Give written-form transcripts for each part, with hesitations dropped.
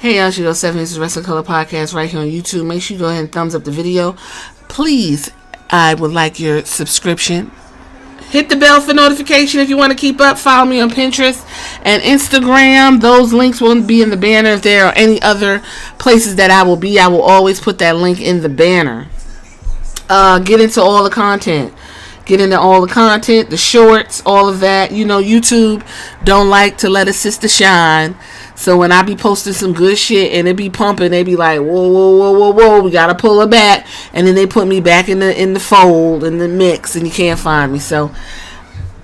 Hey, y'all, your 70s Wrestling Color Podcast right here on YouTube. Make sure you go ahead and thumbs up the video. Please, I would like your subscription. Hit the bell for notification if you want to keep up. Follow me on Pinterest and Instagram. Those links will be in the banner. If there are any other places that I will be, I will always put that link in the banner. Get into all the content. Get into all the content, the shorts, all of that. You know, YouTube don't like to let a sister shine. So when I be posting some good shit and it be pumping, they be like, whoa, we gotta pull her back. And then they put me back in the fold, in the mix, and you can't find me. So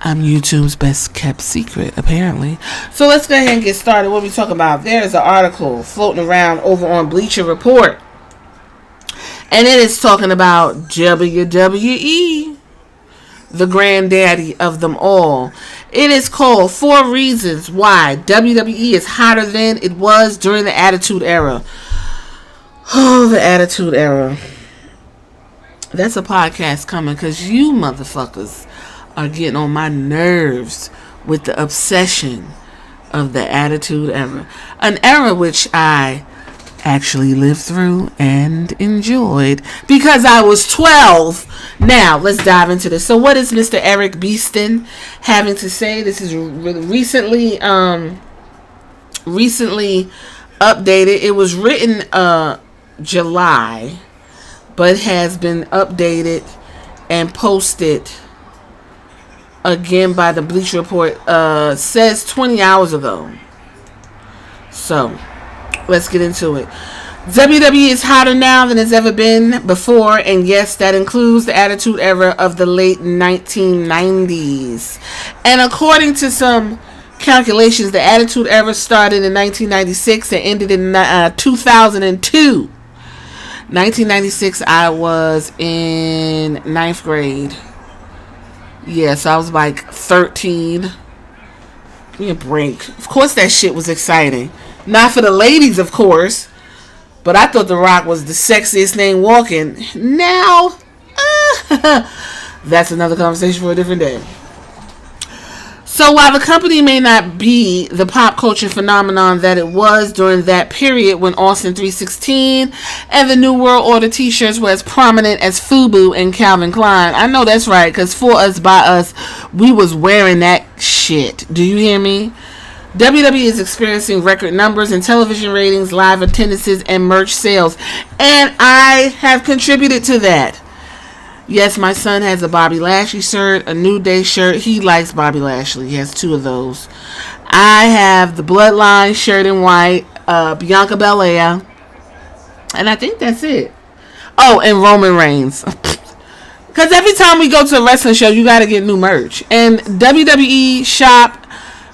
I'm YouTube's best kept secret, apparently. So let's go ahead and get started. What we talking about? There's an article floating around over on Bleacher Report. And it is talking about WWE, the granddaddy of them all. It is called 4 Reasons Why WWE is Hotter Than It Was During the Attitude Era. Oh, the Attitude Era. That's a podcast coming because you motherfuckers are getting on my nerves with the obsession of the Attitude Era. An era which I actually lived through and enjoyed because I was 12. Now let's dive into this. So what is Mr. Eric Beeston having to say? This is recently updated. It was written July, but has been updated and posted again by the Bleacher Report, says 20 hours ago. So let's get into it. WWE is hotter now than it's ever been before, and yes, that includes the Attitude Era of the late 1990s. And according to some calculations, the Attitude Era started in 1996 and ended in 2002. 1996, I was in 9th grade. Yeah, so I was like 13. Give me a break. Of course that shit was exciting. Not for the ladies, of course. But I thought The Rock was the sexiest thing walking. Now, that's another conversation for a different day. So while the company may not be the pop culture phenomenon that it was during that period when Austin 316 and the New World Order t-shirts were as prominent as FUBU and Calvin Klein. I know that's right, because for us, by us, we was wearing that shit. Do you hear me? WWE is experiencing record numbers in television ratings, live attendances, and merch sales. And I have contributed to that. Yes, my son has a Bobby Lashley shirt, a New Day shirt. He likes Bobby Lashley. He has 2 of those. I have the Bloodline shirt in white, Bianca Belair. And I think that's it. Oh, and Roman Reigns. Because every time we go to a wrestling show, you got to get new merch. And WWE Shop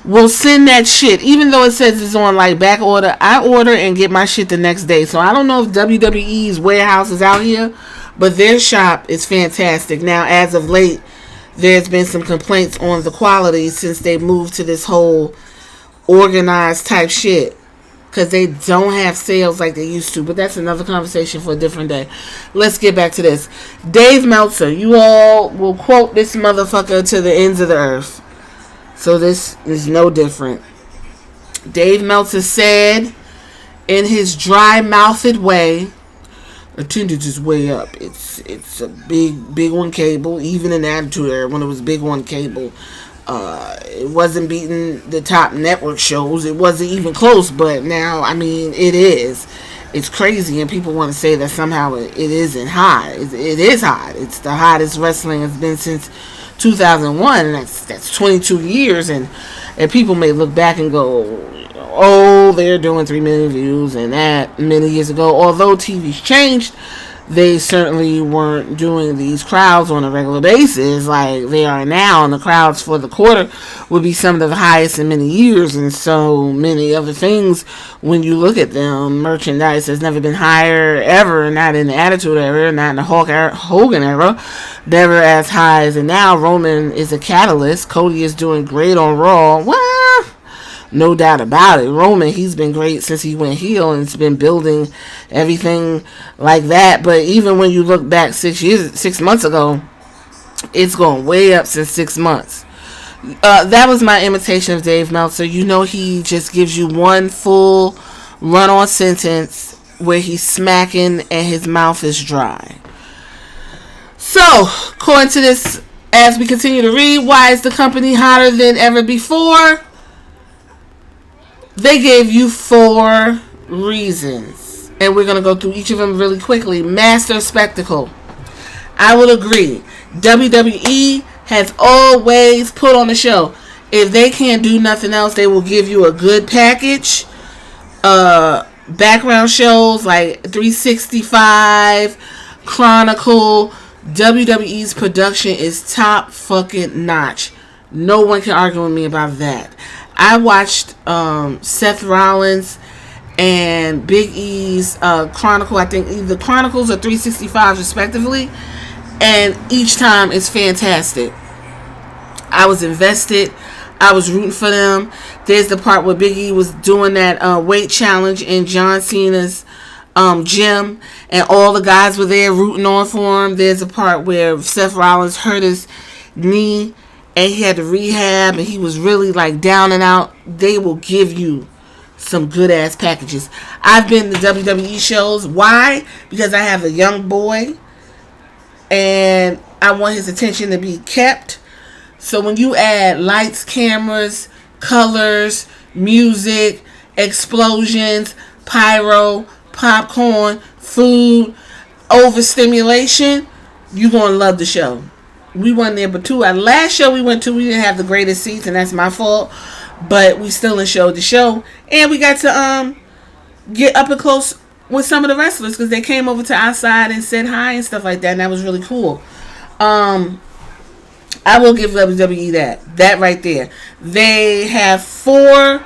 will send that shit, even though it says it's on like back order. I order and get my shit the next day. So I don't know if WWE's warehouse is out here, but their shop is fantastic. Now, as of late, there's been some complaints on the quality since they moved to this whole organized type shit, because they don't have sales like they used to. But that's another conversation for a different day. Let's get back to this. Dave Meltzer, you all will quote this motherfucker to the ends of the earth. So this is no different. Dave Meltzer said in his dry-mouthed way, attendance is way up. It's a big one cable. Even in the Attitude Era, when it was big one cable, it wasn't beating the top network shows. It wasn't even close. But now, I mean, it is. It's crazy, and people want to say that somehow it isn't hot. It is hot. It's the hottest wrestling has been since 2001, and that's 22 years, and people may look back and go, oh, they're doing 3 million views and that many years ago. Although TV's changed, they certainly weren't doing these crowds on a regular basis like they are now, and the crowds for the quarter would be some of the highest in many years, and so many other things. When you look at them, merchandise has never been higher ever, not in the Attitude Era, not in the Hogan era, never as high as it now. Roman is a catalyst. Cody is doing great on Raw. Well, no doubt about it. Roman, he's been great since he went heel, and it's been building everything like that. But even when you look back 6 months ago, it's gone way up since 6 months. That was my imitation of Dave Meltzer. You know, he just gives you one full run-on sentence where he's smacking and his mouth is dry. So, according to this, as we continue to read, why is the company hotter than ever before? They gave you 4 reasons. And we're going to go through each of them really quickly. Master spectacle. I will agree. WWE has always put on the show. If they can't do nothing else, they will give you a good package. Background shows like 365, Chronicle. WWE's production is top fucking notch. No one can argue with me about that. I watched Seth Rollins and Big E's Chronicle. I think either Chronicles or 365 respectively. And each time it's fantastic. I was invested. I was rooting for them. There's the part where Big E was doing that weight challenge in John Cena's gym, and all the guys were there rooting on for him. There's a part where Seth Rollins hurt his knee and he had to rehab and he was really like down and out. They will give you some good ass packages. I've been to WWE shows. Why? Because I have a young boy and I want his attention to be kept. So when you add lights, cameras, colors, music, explosions, pyro, popcorn, food, overstimulation, you're going to love the show. We went there, but 2. Our last show we went to, we didn't have the greatest seats, and that's my fault. But we still enjoyed the show. And we got to get up and close with some of the wrestlers because they came over to our side and said hi and stuff like that, and that was really cool. I will give WWE that. That right there. They have 4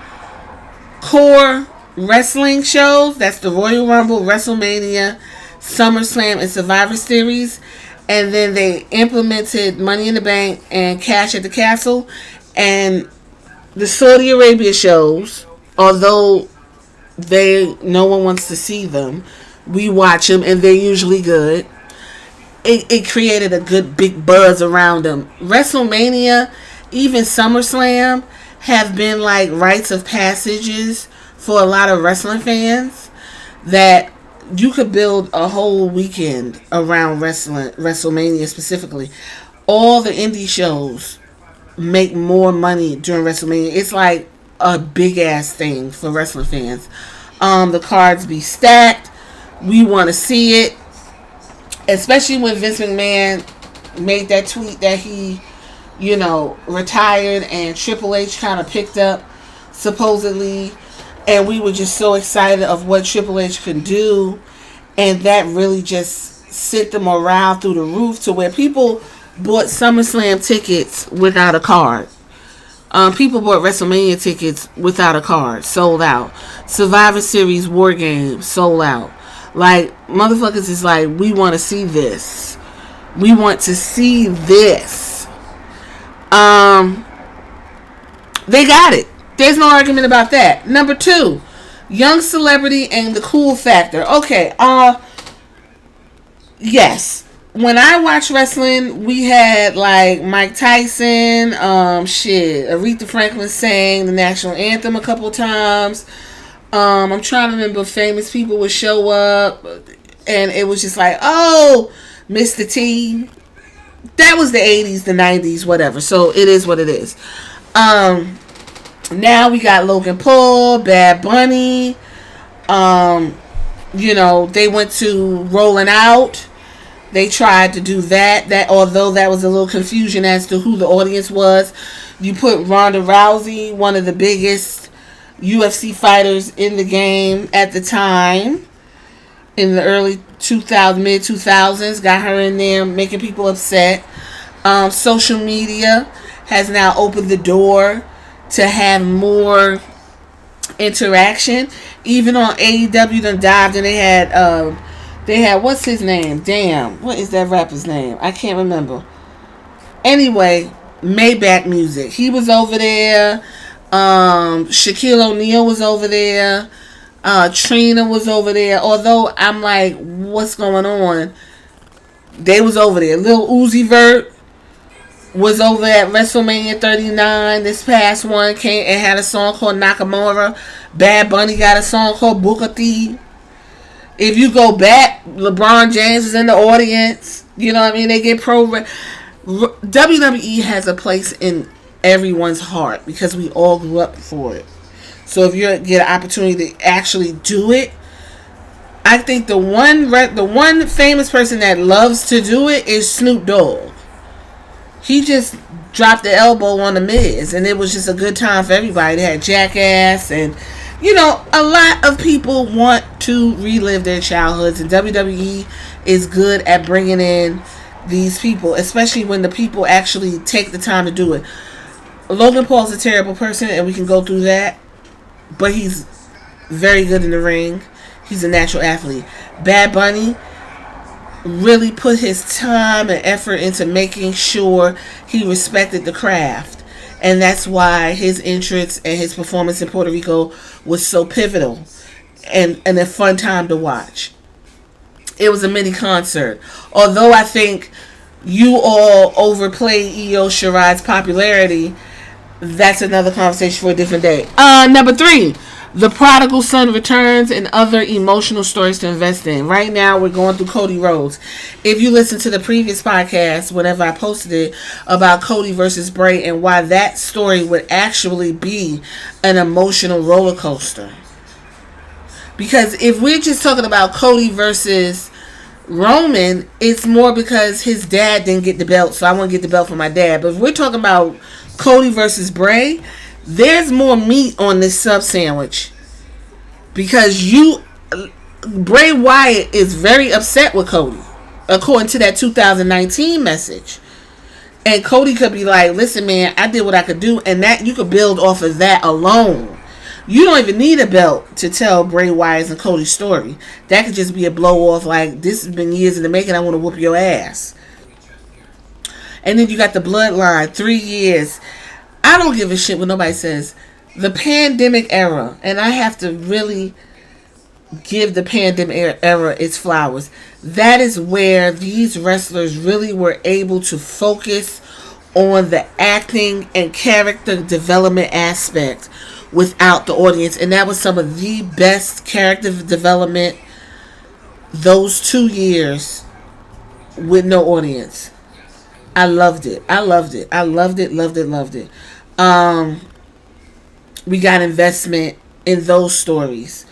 core wrestling shows. That's the Royal Rumble, WrestleMania, SummerSlam, and Survivor Series. And then they implemented Money in the Bank and Cash at the Castle. And the Saudi Arabia shows, although no one wants to see them, we watch them and they're usually good. It created a good big buzz around them. WrestleMania, even SummerSlam, have been like rites of passages for a lot of wrestling fans, that you could build a whole weekend around WrestleMania specifically. All the indie shows make more money during WrestleMania. It's like a big ass thing for wrestling fans. The cards be stacked. We want to see it. Especially when Vince McMahon made that tweet that he, retired and Triple H kind of picked up, supposedly. And we were just so excited of what Triple H could do. And that really just sent the morale through the roof to where people bought SummerSlam tickets without a card. People bought WrestleMania tickets without a card. Sold out. Survivor Series War Games. Sold out. Like, motherfuckers is like, we want to see this. We want to see this. They got it. There's no argument about that. Number 2, young celebrity and the cool factor. Okay, yes. When I watched wrestling, we had like Mike Tyson, Aretha Franklin sang the national anthem a couple times. I'm trying to remember famous people would show up, and it was just like, oh, Mr. T. That was the 80s, the 90s, whatever. So it is what it is. Now we got Logan Paul, Bad Bunny. They went to Rolling Out. They tried to do that. Although that was a little confusion as to who the audience was. You put Ronda Rousey, one of the biggest UFC fighters in the game at the time, in the early mid 2000s, got her in there making people upset. Social media has now opened the door to have more interaction. Even on AEW, done dived and they had what's his name? Damn, what is that rapper's name? I can't remember. Anyway, Maybach Music. He was over there. Shaquille O'Neal was over there. Trina was over there. Although I'm like, what's going on? They was over there. Lil Uzi Vert. was over at WrestleMania 39. This past one came and had a song called Nakamura. Bad Bunny got a song called Booker T. If you go back, LeBron James is in the audience. You know what I mean? They get WWE has a place in everyone's heart because we all grew up for it. So if you get an opportunity to actually do it, I think the one famous person that loves to do it is Snoop Dogg. He just dropped the elbow on the Miz, and it was just a good time for everybody. They had Jackass, and a lot of people want to relive their childhoods, and WWE is good at bringing in these people, especially when the people actually take the time to do it. Logan Paul's a terrible person, and we can go through that, but he's very good in the ring. He's a natural athlete. Bad Bunny really put his time and effort into making sure he respected the craft. And that's why his entrance and his performance in Puerto Rico was so pivotal and a fun time to watch. It was a mini concert. Although I think you all overplayed Io Shirai's popularity, that's another conversation for a different day. Number 3. The Prodigal Son Returns and Other Emotional Stories to Invest in. Right now, we're going through Cody Rhodes. If you listen to the previous podcast, whenever I posted it, about Cody versus Bray and why that story would actually be an emotional roller coaster. Because if we're just talking about Cody versus Roman, it's more because his dad didn't get the belt, so I want to get the belt for my dad. But if we're talking about Cody versus Bray, there's more meat on this sub sandwich because Bray Wyatt is very upset with Cody, according to that 2019 message. And Cody could be like, listen, man, I did what I could do, and that you could build off of that alone. You don't even need a belt to tell Bray Wyatt's and Cody's story. That could just be a blow off, like, this has been years in the making, I want to whoop your ass. And then you got the Bloodline, 3 years. I don't give a shit what nobody says. The pandemic era, and I have to really give the pandemic era its flowers. That is where these wrestlers really were able to focus on the acting and character development aspect without the audience. And that was some of the best character development those 2 years with no audience. I loved it. Loved it. We got investment in those stories.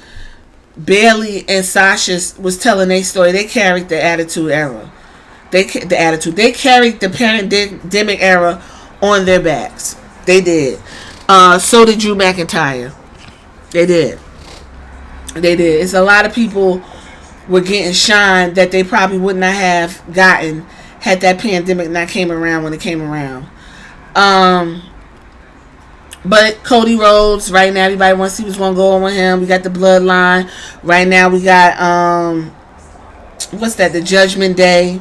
Bayley and Sasha was telling their story. They carried the Attitude Era. They carried the pandemic era on their backs. They did. So did Drew McIntyre. They did. It's a lot of people were getting shine that they probably would not have gotten had that pandemic not came around when it came around. But Cody Rhodes, right now, everybody wants to see what's going to go on with him. We got the Bloodline. Right now, we got, the Judgment Day.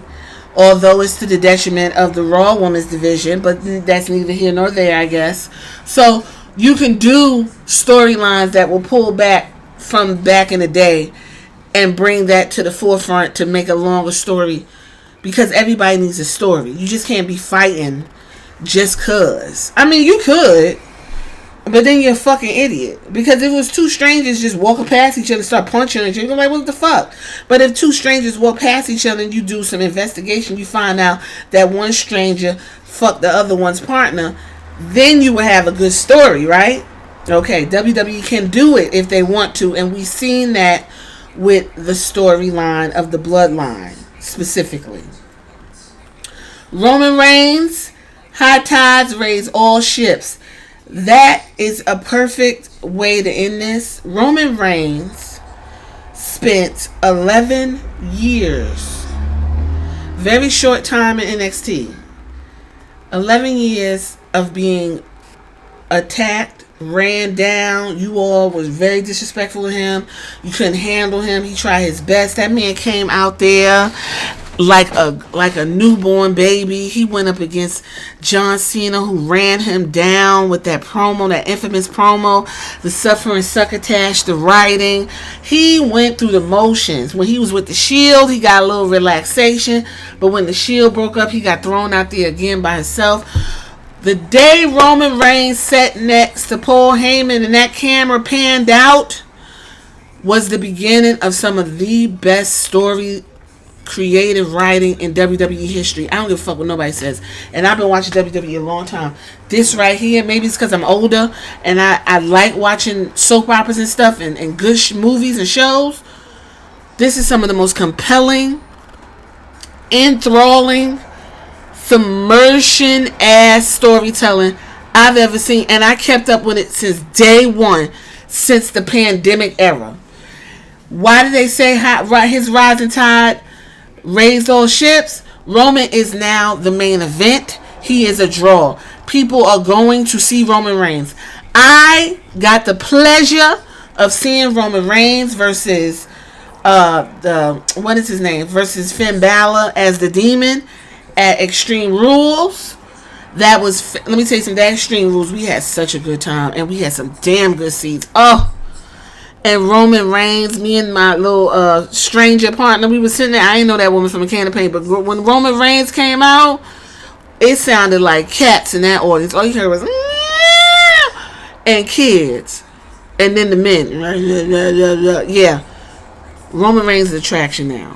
Although it's to the detriment of the Raw Women's division. But that's neither here nor there, I guess. So, you can do storylines that will pull back from back in the day and bring that to the forefront to make a longer story. Because everybody needs a story. You just can't be fighting just cause. I mean, you could, but then you're a fucking idiot. Because if it was two strangers just walking past each other and start punching each other, you're like, what the fuck? But if two strangers walk past each other and you do some investigation, you find out that one stranger fucked the other one's partner, then you will have a good story, right? Okay, WWE can do it if they want to, and we've seen that with the storyline of the Bloodline, specifically. Roman Reigns, high tides raise all ships. That is a perfect way to end this. Roman Reigns spent 11 years, very short time in NXT, 11 years of being attacked, ran down. You all was very disrespectful to him. You couldn't handle him. He tried his best. That man came out there like a newborn baby. He went up against John Cena, who ran him down with that promo, that infamous promo, the suffering succotash, the writing. He went through the motions. When he was with the Shield, he got a little relaxation, but when the Shield broke up, he got thrown out there again by himself. The day Roman Reigns sat next to Paul Heyman and that camera panned out was the beginning of some of the best story creative writing in WWE history. I don't give a fuck what nobody says. And I've been watching WWE a long time. This right here, maybe it's because I'm older and I like watching soap operas and stuff and good movies and shows. This is some of the most compelling, enthralling, submersion ass storytelling I've ever seen. And I kept up with it since day one, since the pandemic era. Why did they say his rising tide raised all ships? Roman is now the main event. He is a draw. People are going to see Roman Reigns. I got the pleasure of seeing Roman Reigns versus versus Finn Balor as the Demon at Extreme Rules. That was, let me tell you something, that Extreme Rules, we had such a good time and we had some damn good seats. Oh, and Roman Reigns, me and my little stranger partner, we were sitting there. I didn't know that woman from a can of paint, but when Roman Reigns came out, it sounded like cats in that audience. All you heard was and kids, and then the men. Yeah, Roman Reigns is an attraction now.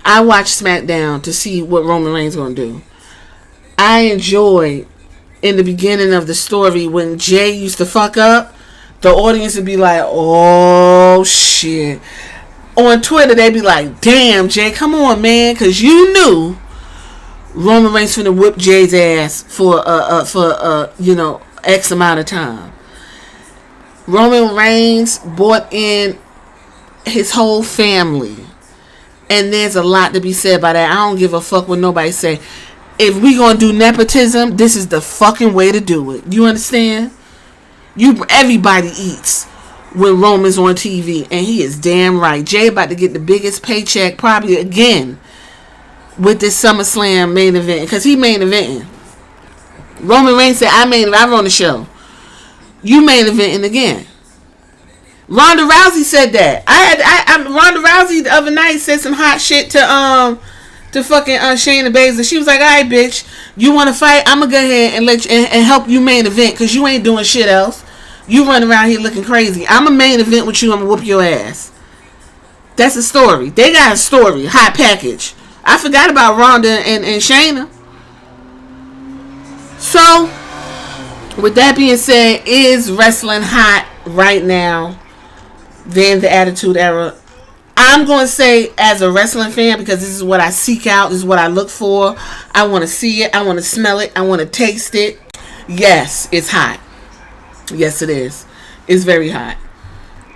I watched SmackDown to see what Roman Reigns gonna do. I enjoyed in the beginning of the story when Jay used to fuck up. The audience would be like, oh shit. On Twitter, they'd be like, damn, Jay, come on, man. Because you knew Roman Reigns finna whip Jay's ass for X amount of time. Roman Reigns brought in his whole family. And there's a lot to be said by that. I don't give a fuck what nobody say. If we gonna do nepotism, this is the fucking way to do it. You understand? Everybody eats when Roman's on TV, and he is damn right. Jay about to get the biggest paycheck probably again with this SummerSlam main event, because he main eventing. Roman Reigns said, I run the show. You main eventing again. Ronda Rousey said that. Ronda Rousey the other night said some hot shit to fucking Shayna Baszler. She was like, alright, bitch, you want to fight? I'm going to go ahead and let you and help you main event, because you ain't doing shit else. You run around here looking crazy. I'm a main event with you. I'm going to whoop your ass. That's a story. They got a story. Hot package. I forgot about Ronda and Shayna. So, with that being said, is wrestling hot right now than the Attitude Era? I'm going to say, as a wrestling fan, because this is what I seek out, this is what I look for. I want to see it. I want to smell it. I want to taste it. Yes, it's hot. Yes, it is. It's very hot.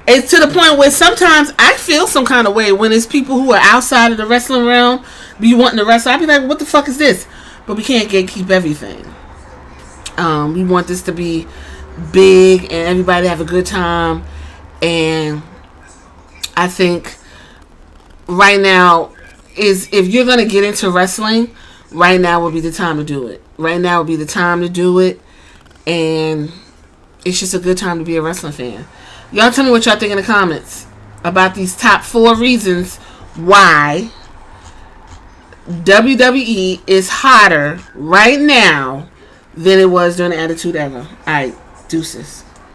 It's to the point where sometimes I feel some kind of way when it's people who are outside of the wrestling realm be wanting to wrestle. I be like, what the fuck is this? But we can't gatekeep everything. We want this to be big and everybody have a good time. And I think right now is, if you're going to get into wrestling, right now would be the time to do it. Right now would be the time to do it. And it's just a good time to be a wrestling fan. Y'all tell me what y'all think in the comments about these top 4 reasons why WWE is hotter right now than it was during the Attitude Era. Alright, deuces.